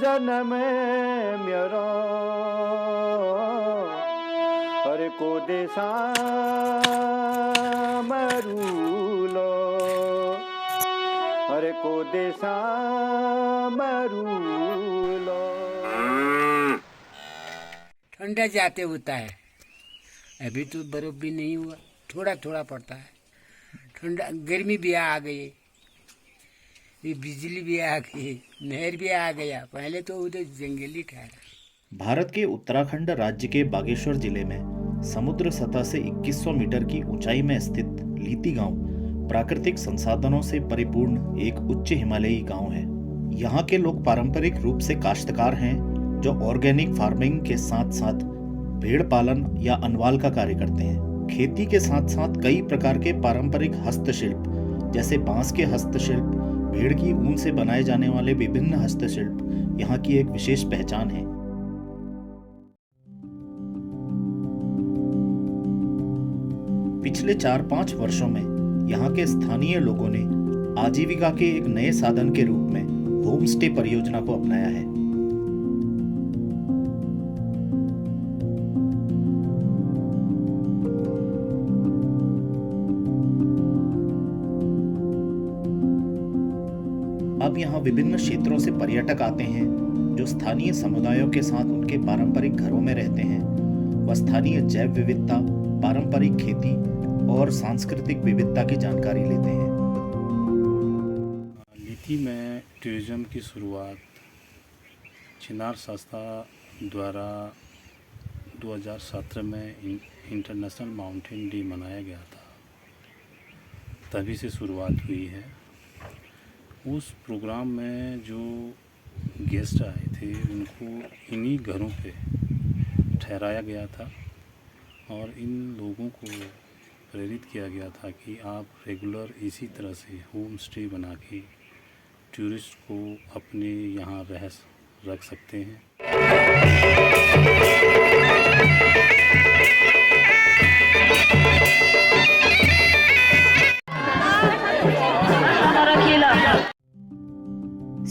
जन्म मेरो अरे को देशा मरूलो अरे को देशा मरूलो। ठंडा जाते होता है, अभी तो बर्फ भी नहीं हुआ, थोड़ा थोड़ा पड़ता है। ठंडा गर्मी भी आ गई, ये बिजली भी आ गई, नहर भी आ गया। पहले तो उधर जंगली ठहरा। भारत के उत्तराखंड राज्य के बागेश्वर जिले में समुद्र सतह से 2100 मीटर की ऊंचाई में स्थित लीती गांव प्राकृतिक संसाधनों से परिपूर्ण एक उच्च हिमालयी गांव है। यहाँ के लोग पारंपरिक रूप से काश्तकार हैं जो ऑर्गेनिक फार्मिंग के साथ साथ भेड़ पालन या अनवाल का कार्य करते हैं। खेती के साथ साथ कई प्रकार के पारंपरिक हस्तशिल्प जैसे बांस के हस्तशिल्प, भेड़ की ऊन से बनाए जाने वाले विभिन्न हस्तशिल्प यहाँ की एक विशेष पहचान है। पिछले 4-5 वर्षों में यहाँ के स्थानीय लोगों ने आजीविका के एक नए साधन के रूप में होम स्टे परियोजना को अपनाया है। अब यहाँ विभिन्न क्षेत्रों से पर्यटक आते हैं जो स्थानीय समुदायों के साथ उनके पारंपरिक घरों में रहते हैं। वह स्थानीय जैव विविधता, पारंपरिक खेती और सांस्कृतिक विविधता की जानकारी लेते हैं। लीती में टूरिज्म की शुरुआत चिनार संस्था द्वारा 2017 में इंटरनेशनल माउंटेन डे मनाया गया था, तभी से शुरुआत हुई है। उस प्रोग्राम में जो गेस्ट आए थे उनको इन्हीं घरों पे ठहराया गया था और इन लोगों को प्रेरित किया गया था कि आप रेगुलर इसी तरह से होम स्टे बना के टूरिस्ट को अपने यहाँ रख सकते हैं।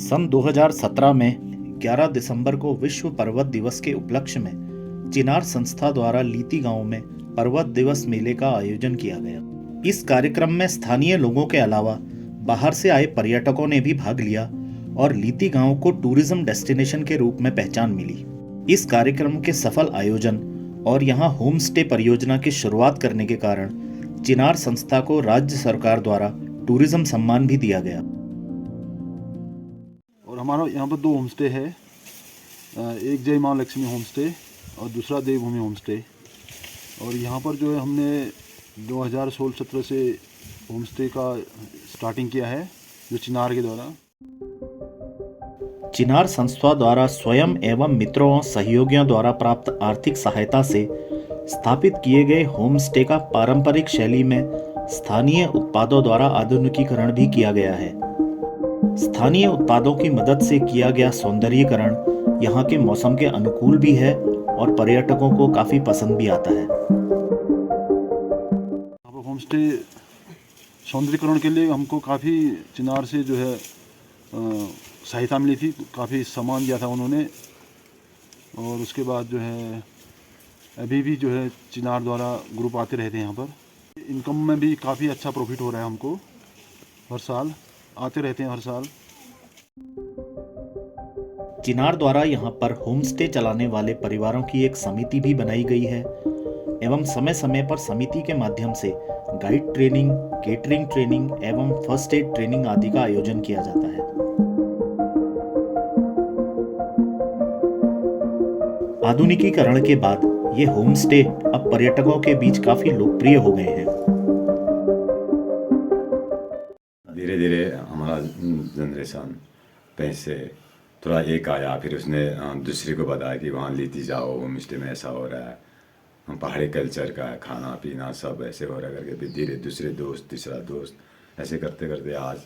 सन 2017 में 11 दिसंबर को विश्व पर्वत दिवस के उपलक्ष्य में चिनार संस्था द्वारा लीती गांव में पर्वत दिवस मेले का आयोजन किया गया। इस कार्यक्रम में स्थानीय लोगों के अलावा बाहर से आए पर्यटकों ने भी भाग लिया और लीती गांव को टूरिज्म डेस्टिनेशन के रूप में पहचान मिली। इस कार्यक्रम के सफल आयोजन और यहां होम स्टे परियोजना की शुरुआत करने के कारण चिनार संस्था को राज्य सरकार द्वारा टूरिज्म सम्मान भी दिया गया। और हमारा यहाँ पर 2 होम स्टे है, एक जय माँ लक्ष्मी होम स्टे और दूसरा देवभूमि होम स्टे। और यहाँ पर जो है हमने 2016-17 से होम स्टे का स्टार्टिंग किया है, जो चिनार के द्वारा। चिनार संस्था द्वारा स्वयं एवं मित्रों और सहयोगियों द्वारा प्राप्त आर्थिक सहायता से स्थापित किए गए होम स्टे का पारंपरिक शैली में स्थानीय उत्पादों द्वारा आधुनिकीकरण भी किया गया है। स्थानीय उत्पादों की मदद से किया गया सौंदर्यीकरण यहाँ के मौसम के अनुकूल भी है और पर्यटकों को काफी पसंद भी आता है। होम स्टे सौंदर्यीकरण के लिए हमको काफ़ी चिनार से जो है सहायता मिली थी, काफ़ी सामान दिया था उन्होंने। और उसके बाद जो है अभी भी जो है चिनार द्वारा ग्रुप आते रहते हैं यहाँ पर। इनकम में भी काफ़ी अच्छा प्रॉफिट हो रहा है हमको, हर साल आते रहते हैं हर साल। चिनार द्वारा यहाँ पर होम स्टे चलाने वाले परिवारों की एक समिति भी बनाई गई है एवं समय समय पर समिति के माध्यम से गाइड ट्रेनिंग, केटरिंग ट्रेनिंग एवं फर्स्ट एड ट्रेनिंग आदि का आयोजन किया जाता है। आधुनिकीकरण के बाद ये होम स्टे अब पर्यटकों के बीच काफी लोकप्रिय हो गए हैं। धीरे धीरे हमारा जनरेशन पैसे थोड़ा एक आया, फिर उसने दूसरे को बताया कि वहाँ लीती जाओ, होम स्टे में ऐसा हो रहा है, पहाड़ी कल्चर का खाना पीना सब ऐसे हो रहा करके फिर धीरे दूसरे दोस्त, तीसरा दोस्त ऐसे करते करते आज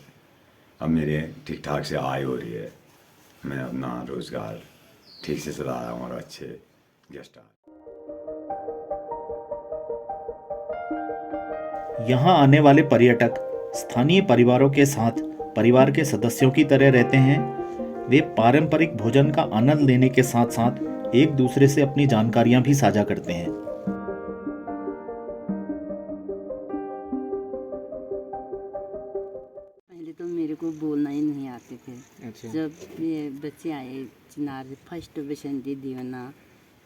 अब मेरे ठीक ठाक से आय हो रही है। मैं अपना रोजगार ठीक से चला रहा हूँ और अच्छे गेस्ट आ। यहाँ आने वाले पर्यटक स्थानीय परिवारों के साथ परिवार के सदस्यों की तरह रहते हैं वे पारंपरिक भोजन का आनंद लेने के साथ साथ एक दूसरे से अपनी जानकारियां भी साझा करते हैं। पहले तो मेरे को बोलना ही नहीं आते थे। अच्छा। जब ये बच्चे आए चिनार से फर्स्ट बसंती दीवाना,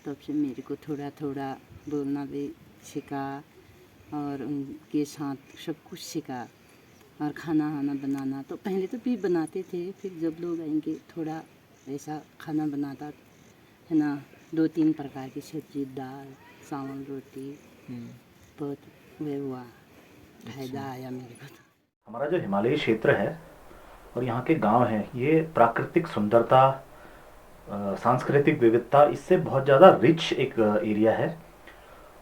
तब से मेरे को थोड़ा थोड़ा बोलना भी सीखा और उनके साथ सब कुछ सीखा। और खाना वाना बनाना तो पहले तो भी बनाते थे, फिर जब लोग आएंगे थोड़ा ऐसा खाना बनाता है ना, 2-3 प्रकार की सब्जी, दाल, चावल, रोटी, बहुत वे हुआ फायदा आया मेरे को। हमारा जो हिमालयी क्षेत्र है और यहाँ के गांव हैं, ये प्राकृतिक सुंदरता, सांस्कृतिक विविधता, इससे बहुत ज़्यादा रिच एक एरिया है।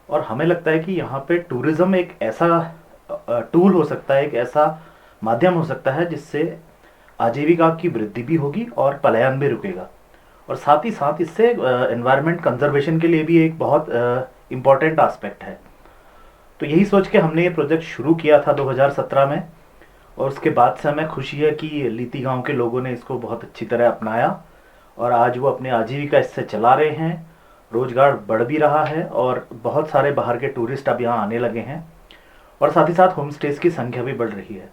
और हमें लगता है कि यहाँ पे टूरिज़्म एक ऐसा टूल हो सकता है, एक ऐसा माध्यम हो सकता है जिससे आजीविका की वृद्धि भी होगी और पलायन भी रुकेगा। और साथ ही साथ इससे एनवायरनमेंट कंजर्वेशन के लिए भी एक बहुत इम्पॉर्टेंट एस्पेक्ट है। तो यही सोच के हमने ये प्रोजेक्ट शुरू किया था 2017 में, और उसके बाद से हमें खुशी है कि लीती गांव के लोगों ने इसको बहुत अच्छी तरह अपनाया और आज वो अपनी आजीविका इससे चला रहे हैं। रोजगार बढ़ भी रहा है और बहुत सारे बाहर के टूरिस्ट अब यहाँ आने लगे हैं, और साथ ही साथ होम स्टेज की संख्या भी बढ़ रही है।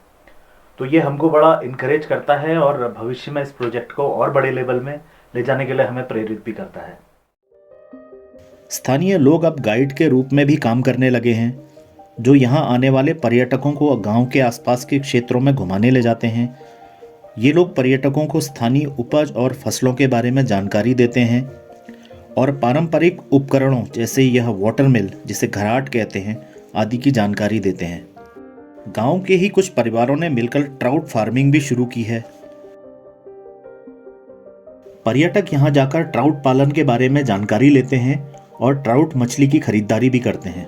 तो ये हमको बड़ा इनकरेज करता है और भविष्य में इस प्रोजेक्ट को और बड़े लेवल में ले जाने के लिए हमें प्रेरित भी करता है। स्थानीय लोग अब गाइड के रूप में भी काम करने लगे हैं, जो यहाँ आने वाले पर्यटकों को गांव के आसपास के क्षेत्रों में घुमाने ले जाते हैं। ये लोग पर्यटकों को स्थानीय उपज और फसलों के बारे में जानकारी देते हैं और पारंपरिक उपकरणों जैसे यह वाटर मिल, जिसे घराट कहते हैं, आदि की जानकारी देते हैं। गांव के ही कुछ परिवारों ने मिलकर ट्राउट फार्मिंग भी शुरू की है। पर्यटक यहाँ जाकर ट्राउट पालन के बारे में जानकारी लेते हैं और ट्राउट मछली की खरीदारी भी करते हैं।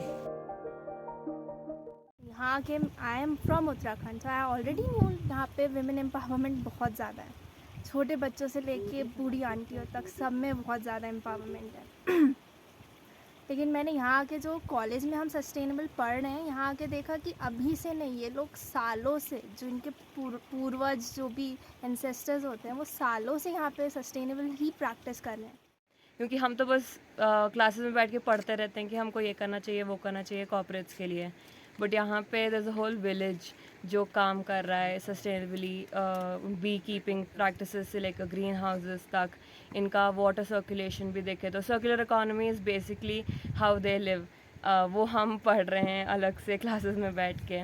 यहाँ के I am from Uttarakhand, so I already knew यहाँ पे विमेन एम्पावरमेंट बहुत ज़्यादा है। छोटे बच्चों से लेके बूढ़ी आंटियों तक सब में बहुत ज़्यादा एम्पावरमेंट है। लेकिन मैंने यहाँ आके जो कॉलेज में हम सस्टेनेबल पढ़ रहे हैं, यहाँ आके देखा कि अभी से नहीं, ये लोग सालों से, जो इनके पूर्वज जो भी एंसेस्टर्स होते हैं, वो सालों से यहाँ पे सस्टेनेबल ही प्रैक्टिस कर रहे हैं। क्योंकि हम तो बस क्लासेस में बैठ के पढ़ते रहते हैं कि हमको ये करना चाहिए, वो करना चाहिए कॉर्पोरेट्स के लिए, बट यहाँ पे there is a whole village जो काम कर रहा है सस्टेनेबली, बी कीपिंग प्रैक्टिसेस से लेकर ग्रीन हाउसेस तक। इनका वाटर सर्कुलेशन भी देखें तो circular economy is basically how they live, वो हम पढ़ रहे हैं अलग से क्लासेस में बैठ के।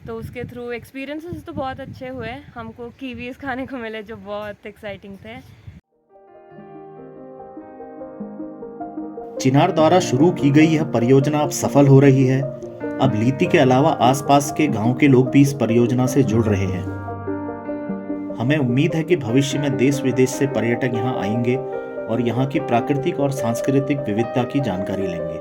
तो उसके थ्रू एक्सपीरियंसेस तो बहुत अच्छे हुए। हमको कीवीज़ खाने को मिले जो बहुत एक्साइटिंग थे। चिनार द्वारा शुरू की गई यह परियोजना अब सफल हो रही है। अब लीती के अलावा आसपास के गांव के लोग भी इस परियोजना से जुड़ रहे हैं। हमें उम्मीद है कि भविष्य में देश विदेश से पर्यटक यहां आएंगे और यहां की प्राकृतिक और सांस्कृतिक विविधता की जानकारी लेंगे।